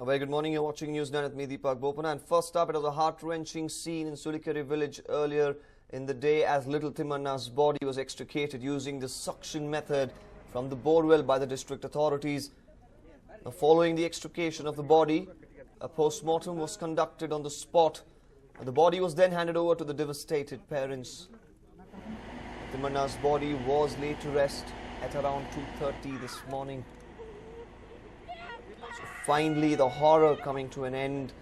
A very good morning. You're watching News9 with me, Deepak Bopana. And first up, it was a heart-wrenching scene in Sulikere village earlier in the day as little Timanna's body was extricated using the suction method from the borewell by the district authorities. Now, following the extrication of the body, a post-mortem was conducted on the spot. The body was then handed over to the devastated parents. Timanna's body was laid to rest at around 2:30 this morning. So finally, the horror coming to an end.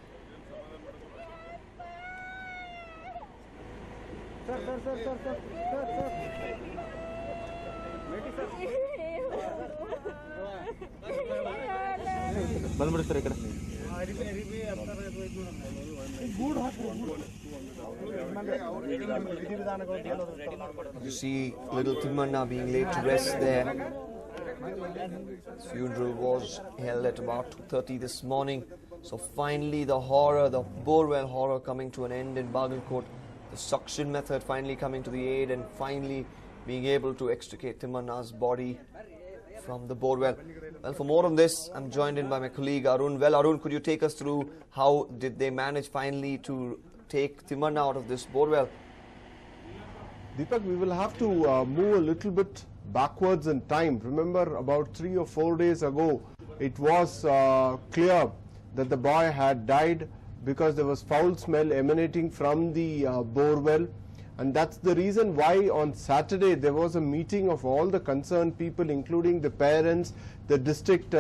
You see little Timanna being laid to rest there. His funeral was held at about 2:30 this morning. So finally the horror, the borewell horror coming to an end in Bagalkot. The suction method finally coming to the aid and finally being able to extricate Timanna's body from the borewell. Well, for more on this, I'm joined in by my colleague Arun. Well, Arun, could you take us through how did they manage finally to take Timanna out of this borewell? Deepak, we will have to move a little bit backwards in time. Remember, about 3 or 4 days ago, it was clear that the boy had died because there was foul smell emanating from the borewell. And that's the reason why on Saturday there was a meeting of all the concerned people, including the parents, the district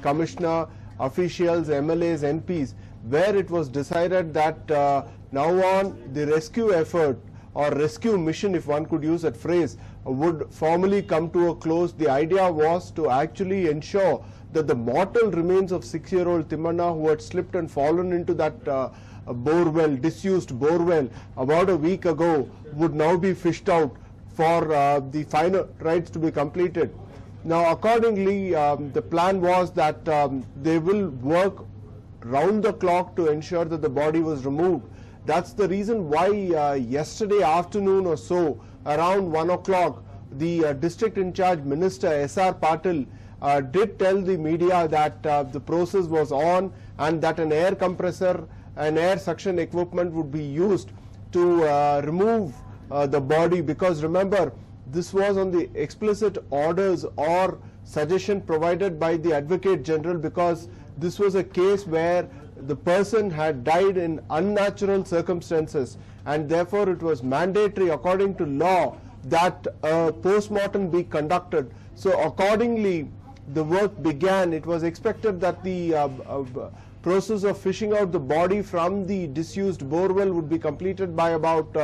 commissioner, officials, MLAs, MPs, where it was decided that now on the rescue effort or rescue mission, if one could use that phrase, would formally come to a close. The idea was to actually ensure that the mortal remains of 6-year-old Timanna, who had slipped and fallen into that borewell, disused borewell about a week ago, would now be fished out for the final rites to be completed. Now accordingly, the plan was that they will work round the clock to ensure that the body was removed. That's the reason why yesterday afternoon or so, around 1 o'clock, the district in charge minister S.R. Patil did tell the media that the process was on and that an air compressor and air suction equipment would be used to remove the body, because remember, this was on the explicit orders or suggestion provided by the Advocate General, because this was a case where the person had died in unnatural circumstances, and therefore it was mandatory according to law that a post-mortem be conducted. So accordingly the work began. It was expected that the process of fishing out the body from the disused borewell would be completed by about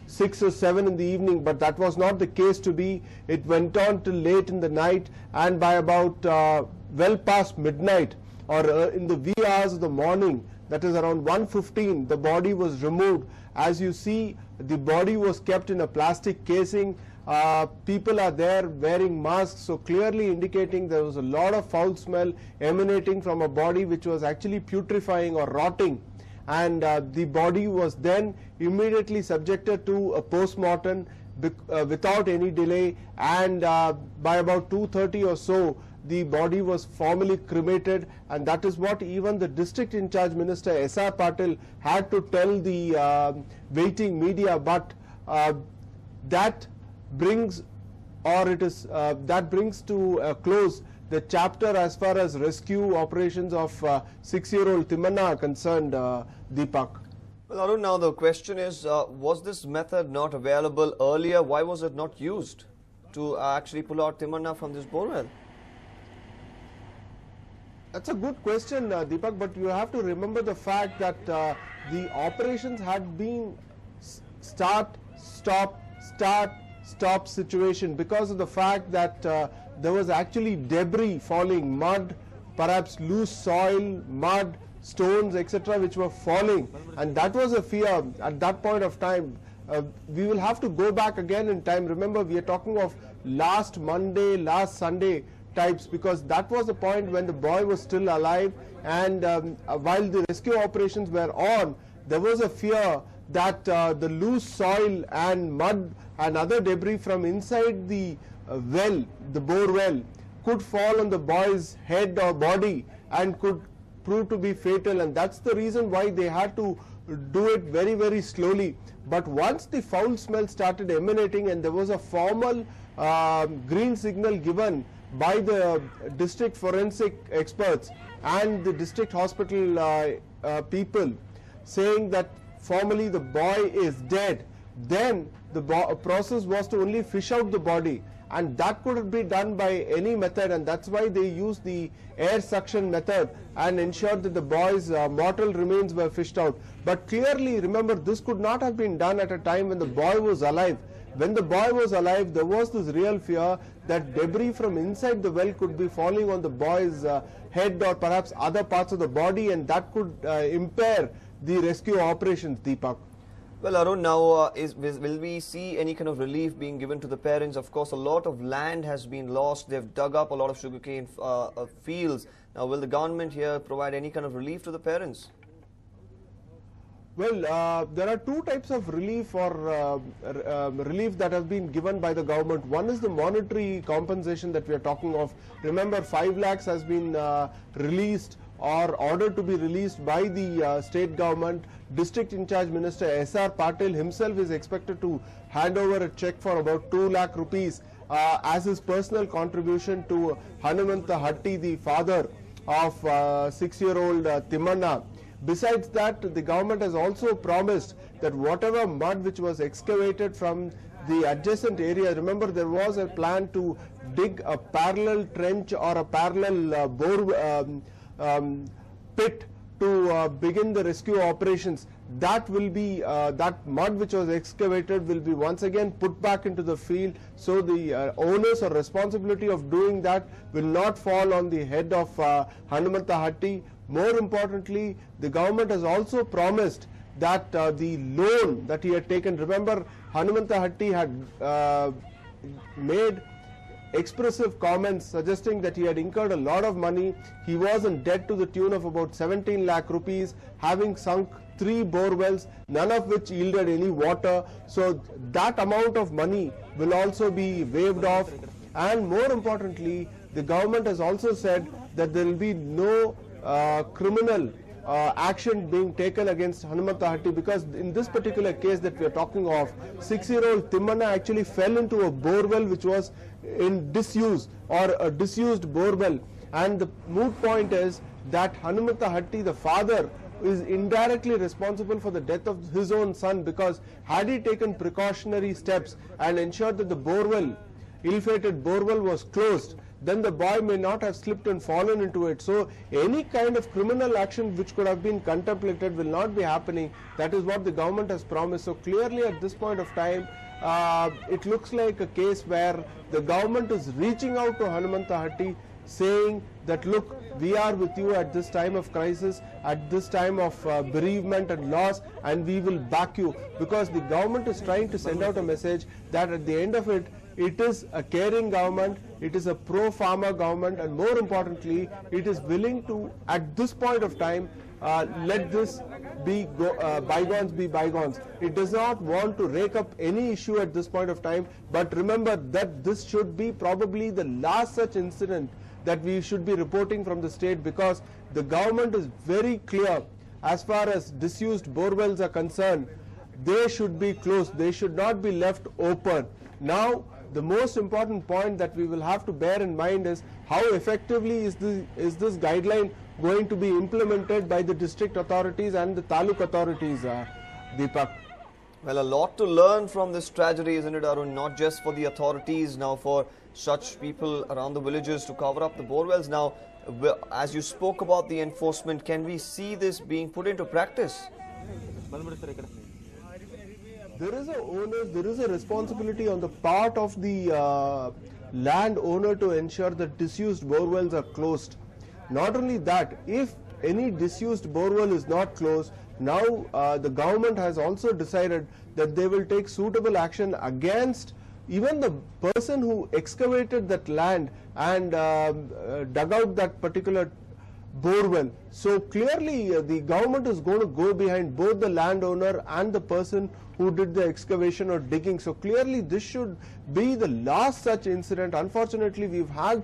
6 or 7 in the evening, but that was not the case to be. It went on till late in the night, and by about well past midnight or in the wee hours of the morning, that is around 1:15, the body was removed. As you see, the body was kept in a plastic casing. People are there wearing masks, so clearly indicating there was a lot of foul smell emanating from a body which was actually putrefying or rotting. And the body was then immediately subjected to a post-mortem without any delay, and by about 2:30 or so, the body was formally cremated. And that is what even the district in charge minister S.R. Patil had to tell the waiting media. But that brings to a close the chapter as far as rescue operations of 6-year-old Timanna are concerned, Deepak. Well, Arun, now the question is, was this method not available earlier? Why was it not used to actually pull out Timanna from this borewell? That's a good question, Deepak, but you have to remember the fact that the operations had been start, stop situation because of the fact that there was actually debris falling, mud, perhaps loose soil, mud, stones, etc., which were falling, and that was a fear at that point of time. We will have to go back again in time. Remember, we are talking of last Monday, last Sunday types, because that was the point when the boy was still alive, and while the rescue operations were on, there was a fear that the loose soil and mud and other debris from inside the well, the bore well, could fall on the boy's head or body and could proved to be fatal, and that's the reason why they had to do it very, very slowly. But once the foul smell started emanating and there was a formal green signal given by the district forensic experts and the district hospital people saying that formally the boy is dead, then the process was to only fish out the body, and that couldn't be done by any method, and that's why they used the air suction method and ensured that the boy's mortal remains were fished out. But clearly, remember, this could not have been done at a time when the boy was alive. When the boy was alive, there was this real fear that debris from inside the well could be falling on the boy's head or perhaps other parts of the body, and that could impair the rescue operations, Deepak. Well, Arun, now will we see any kind of relief being given to the parents? Of course, a lot of land has been lost. They've dug up a lot of sugarcane fields. Now, will the government here provide any kind of relief to the parents? Well, there are two types of relief or relief that have been given by the government. One is the monetary compensation that we are talking of. Remember, 5 lakhs has been released or ordered to be released by the state government. District in charge Minister S.R. Patil himself is expected to hand over a check for about 2 lakh rupees as his personal contribution to Hanumanta Hatti, the father of 6-year-old Timmanna. Besides that, the government has also promised that whatever mud which was excavated from the adjacent area, remember there was a plan to dig a parallel trench or a parallel pit to begin the rescue operations. That will be that mud which was excavated will be once again put back into the field, so the onus or responsibility of doing that will not fall on the head of Hanumanta Hatti. More importantly, the government has also promised that the loan that he had taken, remember Hanumanta Hatti had made expressive comments suggesting that he had incurred a lot of money. He was in debt to the tune of about 17 lakh rupees, having sunk 3 bore wells, none of which yielded any water. So that amount of money will also be waived off. And more importantly, the government has also said that there will be no criminal action being taken against Hanumanta Hatti, because in this particular case that we are talking of, 6-year-old Timmanna actually fell into a borewell which was in disuse, or a disused borewell, and the moot point is that Hanumanta Hatti, the father, is indirectly responsible for the death of his own son, because had he taken precautionary steps and ensured that the borewell, ill-fated borewell, was closed, then the boy may not have slipped and fallen into it. So any kind of criminal action which could have been contemplated will not be happening. That is what the government has promised. So clearly at this point of time, it looks like a case where the government is reaching out to Hanumanta Hatti, saying that look, we are with you at this time of crisis, at this time of bereavement and loss, and we will back you, because the government is trying to send out a message that at the end of it, it is a caring government, it is a pro-farmer government, and more importantly, it is willing to, at this point of time, let this be bygones be bygones. It does not want to rake up any issue at this point of time, but remember that this should be probably the last such incident that we should be reporting from the state, because the government is very clear as far as disused borewells are concerned. They should be closed, they should not be left open. Now, the most important point that we will have to bear in mind is how effectively is this guideline going to be implemented by the district authorities and the taluk authorities, Deepak. Well, a lot to learn from this tragedy, isn't it, Arun? Not just for the authorities, now for such people around the villages to cover up the borewells. Now, as you spoke about the enforcement, can we see this being put into practice? There is a onus, there is a responsibility on the part of the landowner to ensure that disused borewells are closed. Not only that, if any disused borewell is not closed, now the government has also decided that they will take suitable action against even the person who excavated that land and dug out that particular borewell. So clearly the government is going to go behind both the landowner and the person who did the excavation or digging. So clearly this should be the last such incident. Unfortunately, we've had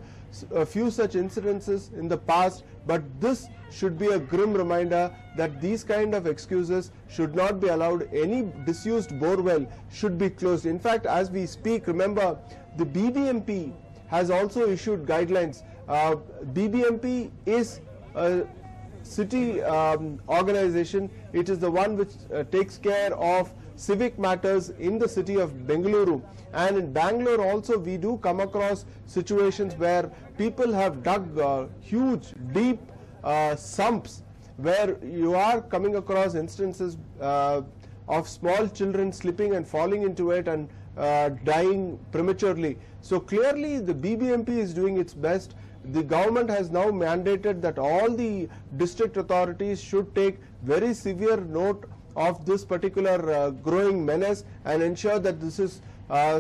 a few such incidences in the past, but this should be a grim reminder that these kind of excuses should not be allowed. Any disused borewell should be closed. In fact, as we speak, remember, the BBMP has also issued guidelines. BBMP is a city organization. It is the one which takes care of civic matters in the city of Bengaluru. And in Bangalore also we do come across situations where people have dug huge, deep sumps, where you are coming across instances of small children slipping and falling into it and dying prematurely. So clearly the BBMP is doing its best. The government has now mandated that all the district authorities should take very severe note of this particular growing menace and ensure that this is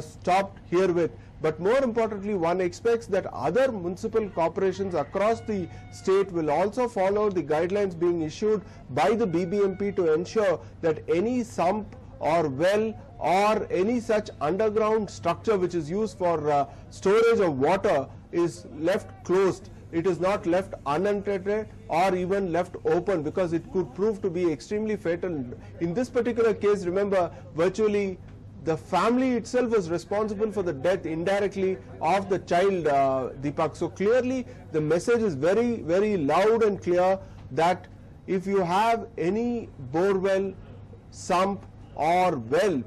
stopped herewith. But more importantly, one expects that other municipal corporations across the state will also follow the guidelines being issued by the BBMP to ensure that any sump or well or any such underground structure which is used for storage of water is left closed. It is not left unattended or even left open, because it could prove to be extremely fatal. In this particular case, remember, virtually the family itself was responsible for the death indirectly of the child, Deepak. So clearly the message is very, very loud and clear that if you have any borewell, sump or well,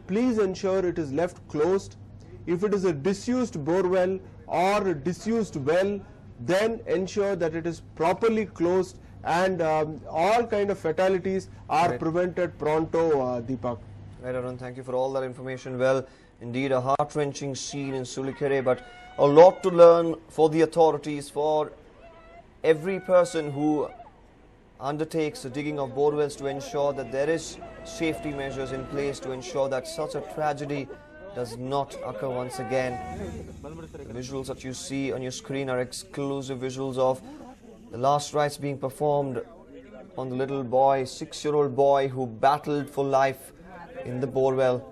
please ensure it is left closed. If it is a disused borewell or a disused well, then ensure that it is properly closed and all kind of fatalities are prevented pronto, Deepak. Right, Arun, thank you for all that information. Well, indeed a heart-wrenching scene in Sulikere, but a lot to learn for the authorities, for every person who undertakes the digging of borewells, to ensure that there is safety measures in place to ensure that such a tragedy does not occur once again. The visuals that you see on your screen are exclusive visuals of the last rites being performed on the little boy, 6-year-old boy who battled for life in the borewell.